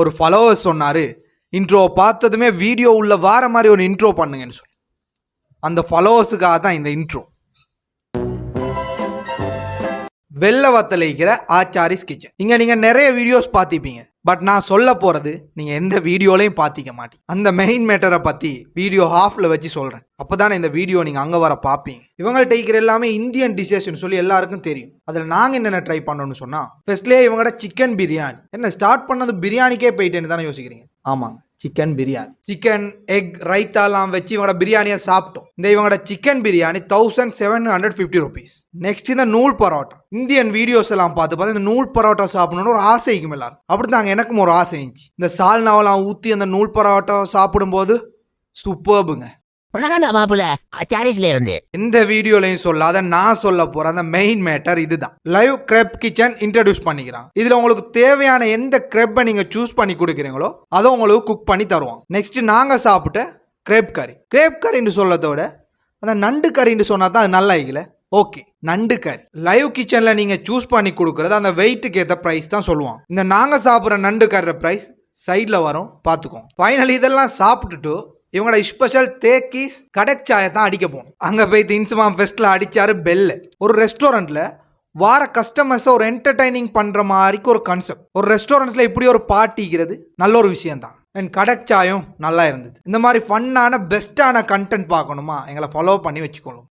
ஒரு ஃபாலோவர்ஸ் சொன்னாரு, இன்ட்ரோ பார்த்ததுமே வீடியோ உள்ள வார மாதிரி ஒரு இன்ட்ரோ பண்ணுங்கன்னு சொல்லி. அந்த ஃபாலோவர்ஸுக்காக தான் இந்த இன்ட்ரோ. வெள்ள வத்தலைக்கிற ஆச்சாரிஸ் கிச்சன். இங்க நீங்க நிறைய வீடியோஸ் பார்த்திப்பீங்க. பட் நான் சொல்ல போறது நீங்க எந்த வீடியோலையும் பார்த்திக்க மாட்டீங்க. அந்த மெயின் மேட்டரை பத்தி வீடியோ ஹாஃப்ல வச்சு சொல்றேன். அப்பதானே இந்த வீடியோ நீங்க அங்க வர பார்ப்பீங்க. இவங்கள்ட்ட இருக்கிற எல்லாமே இந்தியன் டிஷஸ்ன்னு சொல்லி எல்லாருக்கும் தெரியும். அதுல நாங்க என்னென்ன ட்ரை பண்ணோம்னு சொன்னா, ஃபர்ஸ்ட்லேயே இவங்களோட சிக்கன் பிரியாணி. என்ன ஸ்டார்ட் பண்ணது பிரியாணிக்கே போயிட்டேன்னு தானே யோசிக்கிறீங்க? ஆமாங்க, சிக்கன் பிரியாணி. சிக்கன் எக் ரைத்தாலாம் வச்சு இவங்களோட பிரியாணியை சாப்பிட்டோம். இந்த இவங்களோட சிக்கன் பிரியாணி 1750 rupees. நெக்ஸ்ட் இந்த நூல் பரோட்டா. இந்தியன் வீடியோஸ் எல்லாம் பார்த்து இந்த நூல் பரோட்டா சாப்பிடணும்னு ஒரு ஆசைக்கும் எல்லாரும். அப்படித்தாங்க எனக்கும் ஒரு ஆசை இருந்துச்சு. இந்த சால்னாவெல்லாம் ஊற்றி அந்த நூல் பரோட்டா சாப்பிடும்போது சூப்பர்புங்க. எந்த வீடியோலையும் சொல்லாத நான் சொல்ல போற அந்த மெயின் மேட்டர் இதுதான். லைவ் கிரெப் கிச்சன் இன்ட்ரடியூஸ் பண்ணிக்கிறான். இதுல உங்களுக்கு தேவையான எந்த கிரெப்பை நீங்க சூஸ் பண்ணி கொடுக்குறீங்களோ அதை உங்களுக்கு குக் பண்ணி தருவாங்க. நெக்ஸ்ட் நாங்க சாப்பிட்ட கிரேப் கறி. கிரேப் கறின்னு சொல்லத்தோட அந்த நண்டு கறின்னு சொன்னா தான் அது நல்லா இல்லை. ஓகே, நண்டு கறி லைவ் கிச்சன்ல நீங்க சூஸ் பண்ணி கொடுக்கறது அந்த வெயிட்டுக்கு ஏற்ற பிரைஸ் தான் சொல்லுவாங்க. இந்த நாங்க சாப்பிட்ற நண்டு கறி பிரைஸ் சைட்ல வரும், பார்த்துக்கோங்க. ஃபைனலி இதெல்லாம் சாப்பிட்டுட்டு இவங்களோட ஸ்பெஷல் தேக்கீஸ் கடக் சாயை தான் அடிக்க போகணும். அங்கே போய் இன்ஸ்மாம் ஃபெஸ்ட்டில் அடித்தாரு பெல்லு. ஒரு ரெஸ்டாரண்ட்டில் வார கஸ்டமர்ஸை ஒரு என்டர்டைனிங் பண்ணுற மாதிரிக்கு ஒரு கான்செப்ட். ஒரு ரெஸ்டாரண்ட்ஸில் இப்படி ஒரு பார்ட்டிக்கிறது நல்ல ஒரு விஷயம் தான். அண்ட் கடக் சாயும் நல்லா இருந்தது. இந்த மாதிரி ஃபன்னான பெஸ்ட்டான கண்டென்ட் பார்க்கணுமா, எங்களை ஃபாலோ பண்ணி வச்சுக்கணும்.